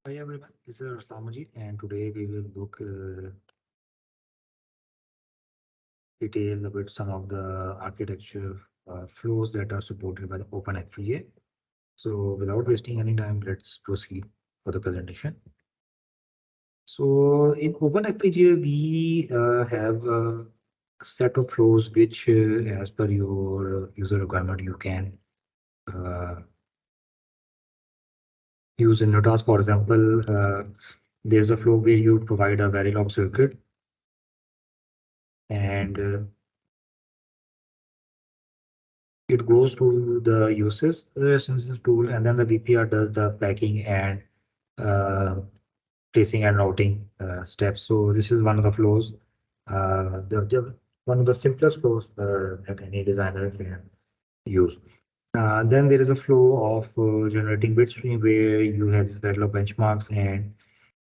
Hi everyone, this is Rasamaji, and today we will look detail about some of the architecture flows that are supported by the Open FPGA. So without wasting any time, let's proceed for the presentation. So in Open FPGA, we have a set of flows which, as per your user requirement, you can uh, use in your task. For example, there's a flow where you provide a Verilog circuit and it goes to the uses synthesis tool, and then the VPR does the packing and uh, placing and routing steps. So this is one of the flows, one of the simplest flows that any designer can use. Then there is a flow of generating bit stream where you have these regular benchmarks, and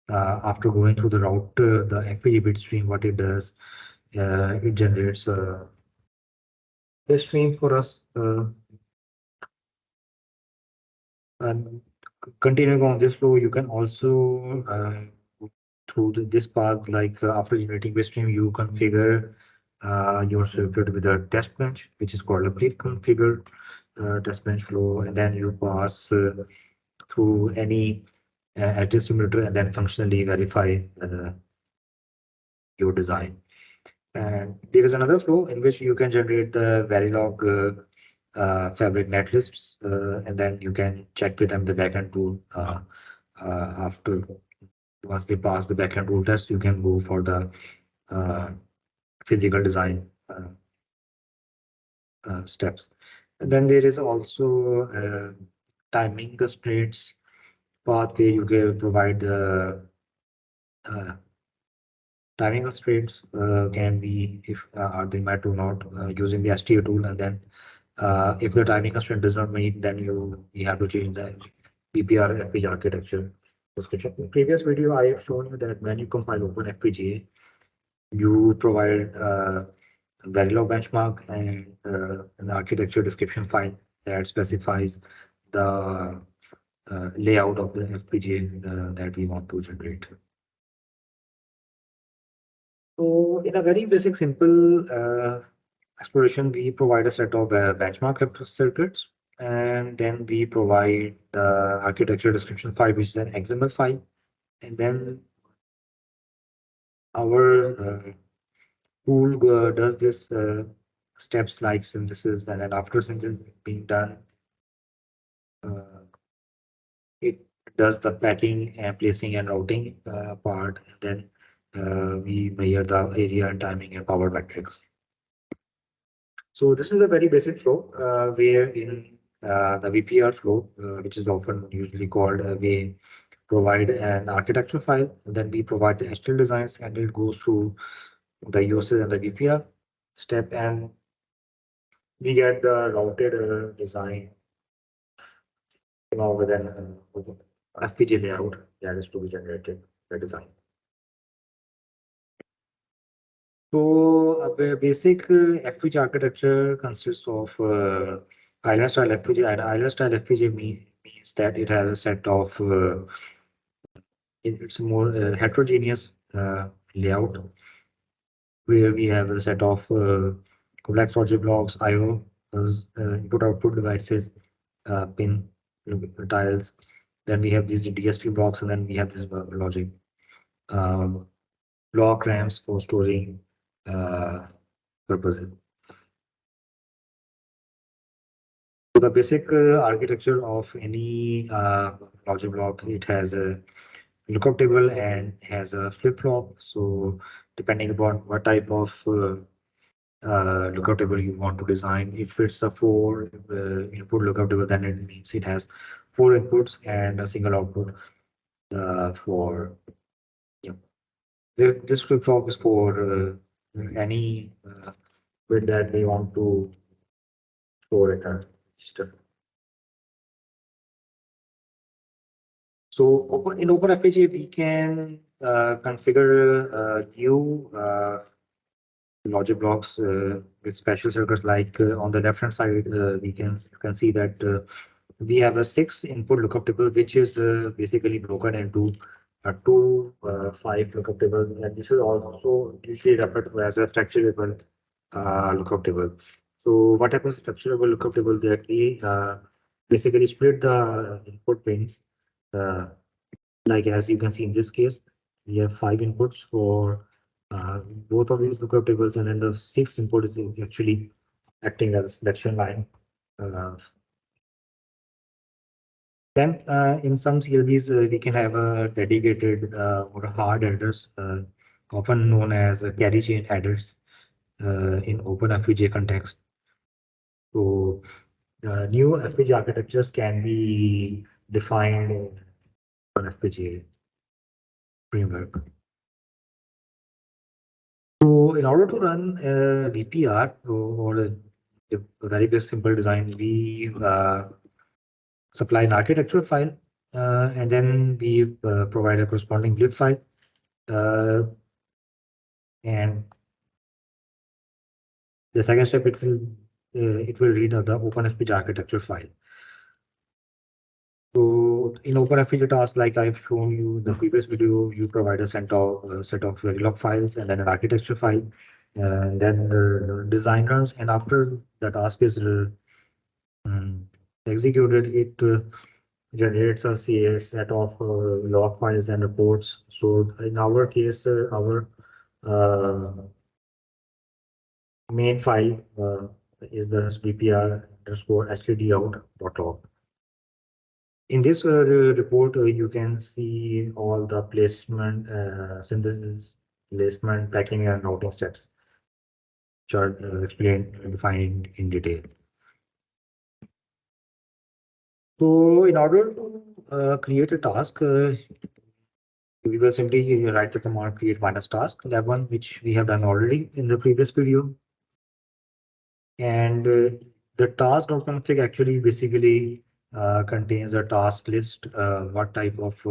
after going through the route, the FPGA bit stream, what it does, it generates a bit stream for us. And continuing on this flow, you can also through this path, like after generating bitstream, you configure your circuit with a test bench, which is called a pre-configured test bench flow, and then you pass through any edge simulator and then functionally verify your design. And there is another flow in which you can generate the Verilog fabric netlists, and then you can check with them the backend tool. After once they pass the backend tool test, you can go for the uh, physical design steps. And then there is also timing constraints path where you can provide the uh, timing constraints can be if are they met or not using the STO tool, and then if the timing constraint does not meet, then you have to change the PPR FPGA architecture description. In previous video, I have shown you that when you compile Open FPGA, you provide Verilog benchmark and an architecture description file that specifies the layout of the FPGA that we want to generate. So in a very basic, simple exploration, we provide a set of benchmark circuits, and then we provide the architecture description file, which is an XML file, and then our tool does this steps like synthesis, and then after synthesis being done, uh, it does the packing and placing and routing part, and then we measure the area and timing and power metrics. So this is a very basic flow where in the VPR flow, which is often usually called, we provide an architecture file, and then we provide the HTML designs, and it goes through the uses and the VPR step, and we get the routed design with an FPGA layout that is to be generated, the design. So a basic FPGA architecture consists of island style FPGA, and island style FPGA means that it has a set of it's a more heterogeneous layout where we have a set of complex logic blocks, I/O, input output devices, pin tiles. Then we have these DSP blocks, and then we have this logic um, block RAMs for storing uh, purposes. So the basic architecture of any logic block, it has a lookup table and has a flip-flop. So depending upon what type of lookup table you want to design, if it's a four input lookup table, then it means it has four inputs and a single output for yeah. This flip-flop is for any bit that we want to store in a register. So in OpenFPGA, we can configure new logic blocks with special circuits. Like on the left hand side, you can see that we have a 6 input lookup table, which is basically broken into two 5 lookup tables, and this is also usually referred to as a structurable lookup table. So what happens in structurable lookup table that we basically split the input pins, uh, like as you can see in this case, we have 5 inputs for both of these lookup tables, and then the 6th input is actually acting as a selection line. Uh, Then, in some CLBs, we can have a dedicated or a hard headers, often known as carry chain headers in open FPGA context. So, new FPGA architectures can be defined in an FPGA framework. So, in order to run VPR or a very basic simple design, we supply an architecture file, and then we provide a corresponding lib file. Uh, and the second step, it will read the OpenFPGA architecture file. So in OpenFPGA task, like I've shown you in the previous video, you provide a set of Verilog files and then an architecture file, and then the design runs. And after the task is mm, executed, it generates a set of log files and reports. So in our case, our main file is the BPR underscore stdout.log. In this report, you can see all the placement, synthesis, placement, packing, and routing steps, which are explained and defined in detail. So, in order to create a task, we will simply write the command create minus task, that one which we have done already in the previous video. And the task.config actually basically contains a task list, what type of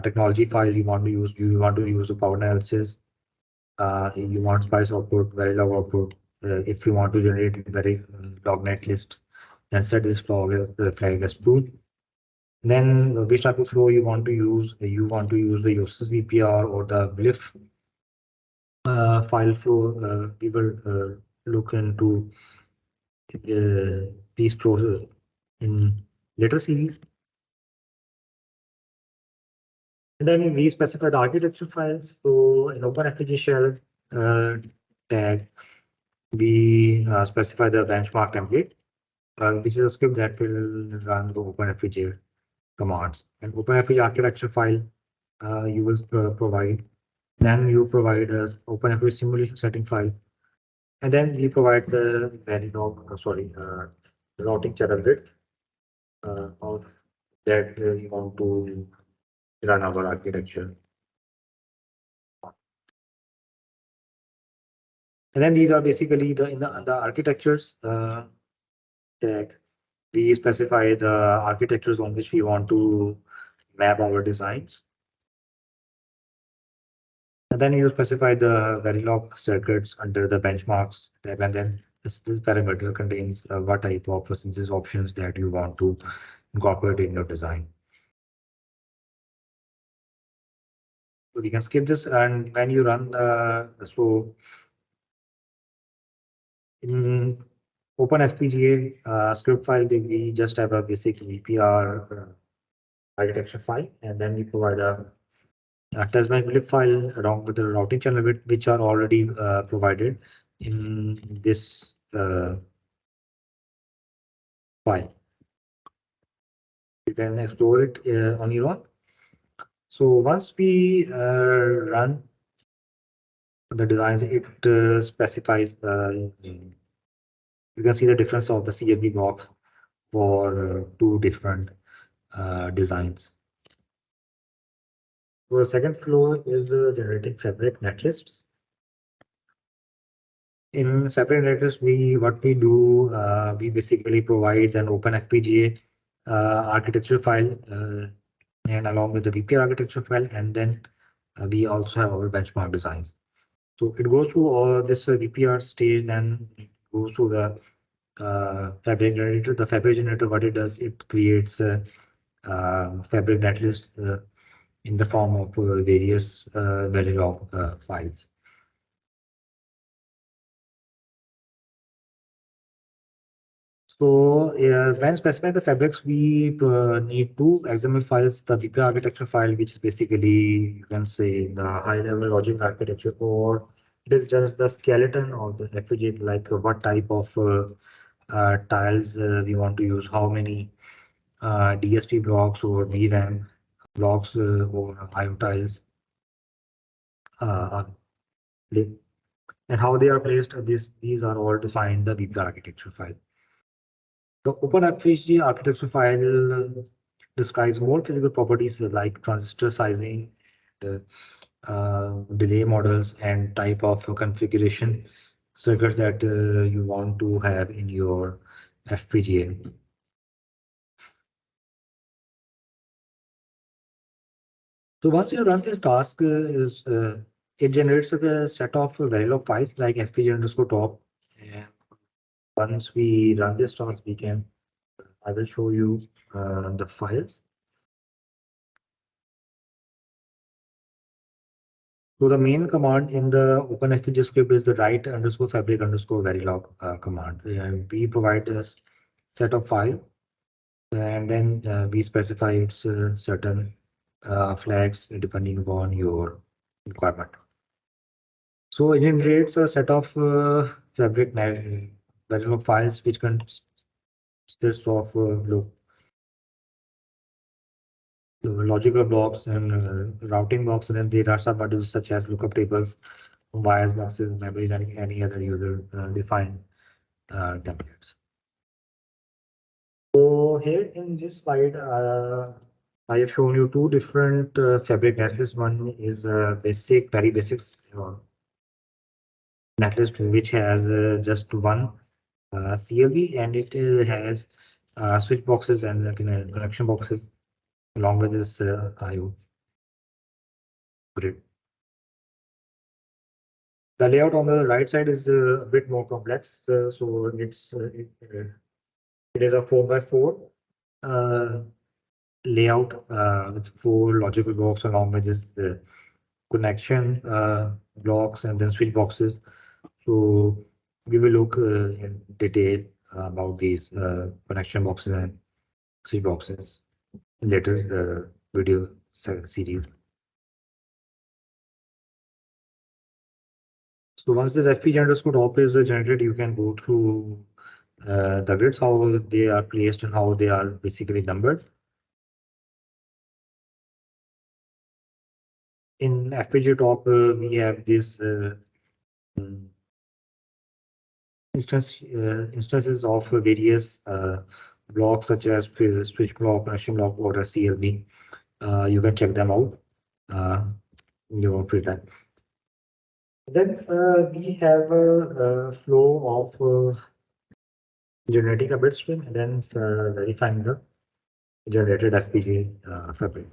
technology file you want to use. Do you want to use a power analysis? You want spice output, Verilog output. If you want to generate very log net lists, then set this flag as true. Then which type of flow you want to use? You want to use the uses VPR or the glyph file flow. We will look into these flows in later series. And then we specify the architecture files. So in OpenFPGA shell tag, we specify the benchmark template, which is a script that will run the OpenFPGA commands. And OpenFPGA architecture file you will provide. Then you provide a OpenFPGA simulation setting file. And then we provide the Verilog, routing channel width of that we want to run our architecture. And then these are basically the architectures tag. We specify the architectures on which we want to map our designs. And then you specify the Verilog circuits under the benchmarks tab, and then this parameter contains what type of synthesis options that you want to incorporate in your design. So we can skip this, and when you run in OpenFPGA script file, we just have a basic VPR architecture file, and then we provide a test bench lib file along with the routing channel bit, which are already provided in this file. You can explore it on your own. So once we run the designs, it specifies you can see the difference of the CFD box for two different designs. So the second flow is generating fabric netlists. In fabric netlist, what we do, we basically provide an open FPGA architecture file and along with the VPR architecture file, and then we also have our benchmark designs. So it goes through all this VPR stage, then it goes through the fabric generator. The fabric generator, what it does, it creates a fabric netlist in the form of various Verilog files. So when specifying the fabrics, we need two XML files, the VP architecture file, which is basically, you can say, the high-level logic architecture, or it is just the skeleton of the FPGA, like what type of tiles we want to use, how many DSP blocks or VRAM blocks or IO tiles are placed, and how they are placed. These are all defined in the VP architecture file. The OpenFPGA architecture file describes more physical properties like transistor sizing, uh, delay models, and type of configuration circuits that you want to have in your FPGA. So once you run this task, it generates a set of Verilog files like FPGA underscore top. And once we run this task, I will show you the files. So the main command in the OpenFPGA script is the write underscore fabric underscore Verilog command. We provide a set of file, and then we specify its certain flags depending upon your requirement. So it generates a set of Verilog files which consists of logical blocks and routing blocks, and then there are some modules such as lookup tables, wires, boxes, memories, and any other user defined templates. So here in this slide, I have shown you two different fabric netlists. One is very basics netlist, which has just one CLB, and it has switch boxes and connection boxes along with this IO grid. The layout on the right side is a bit more complex. So it is a 4x4 layout with four logical blocks along with this connection blocks and then switch boxes. So we will look in detail about these connection boxes and switch boxes in later video series. So once the FPGA underscore top is generated, you can go through the grids, how they are placed and how they are basically numbered. In FPGA top, we have this instances of various blocks such as switch block, connection block, or a CLB. You can check them out in your free time. Then we have a flow of generating a bit stream and then verifying the generated FPGA fabric.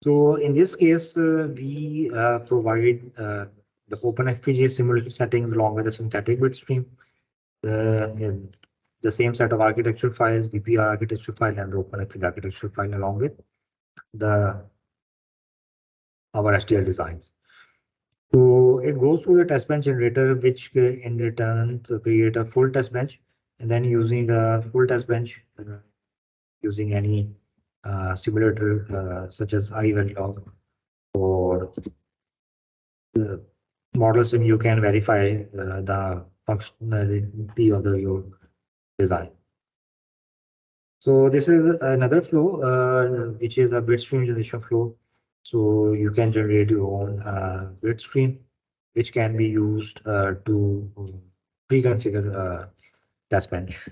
So in this case, we provide the OpenFPGA simulator settings along with the synthetic bit stream, in the same set of architecture files, VPR architecture file, and the OpenFPGA architecture file along with the our HDL designs. So it goes through the test bench generator, which in return create a full test bench, and then using a full test bench, using any simulator such as iVerilog or the model sim, you can verify the functionality of your design. So this is another flow, which is a bit stream generation flow. So you can generate your own bit stream, which can be used to pre-configure test bench.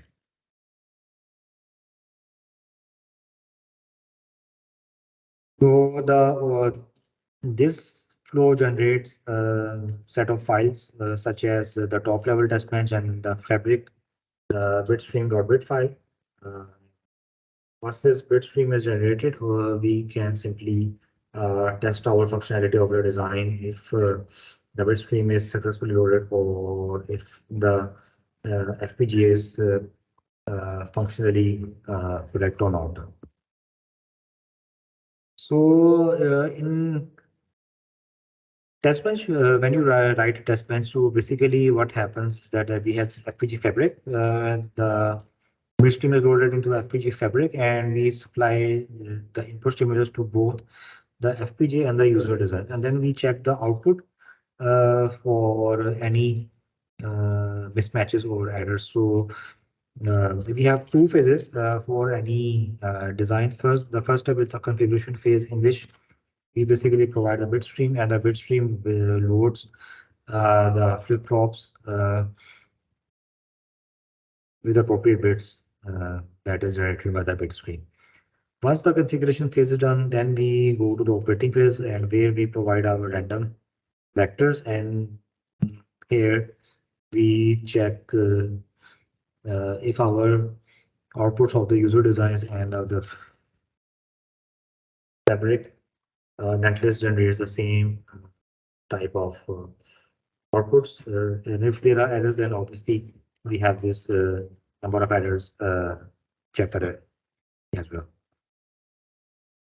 So this flow generates a set of files such as the top level test bench and the fabric bitstream.bit file. Uh, Once this bitstream is generated, we can simply test our functionality of the design. If the bit stream is successfully loaded, or if the FPGA is functionally correct or not. So in test bench, when you write a test bench, so basically what happens is that we have FPGA fabric. The bit stream is loaded into FPGA fabric, and we supply the input stimulus to both the FPGA and the user design, and then we check the output for any mismatches or errors. So we have two phases for any design. The first step is the configuration phase, in which we basically provide the bit stream, and the bit stream loads the flip-flops with appropriate bits that is generated by the bit stream. Once the configuration phase is done, then we go to the operating phase, and where we provide our random vectors, and here we check if our outputs of the user designs and of the fabric netlist generates the same type of outputs. And if there are errors, then obviously we have this number of errors checker as well.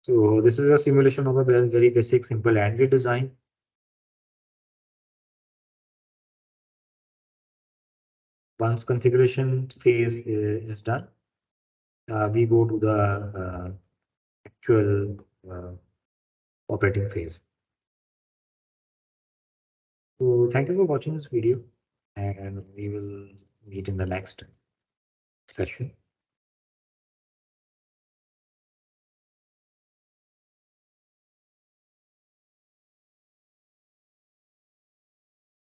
So this is a simulation of a very basic simple AND gate design. Once configuration phase is done, we go to the actual operating phase. So thank you for watching this video, and we will meet in the next session.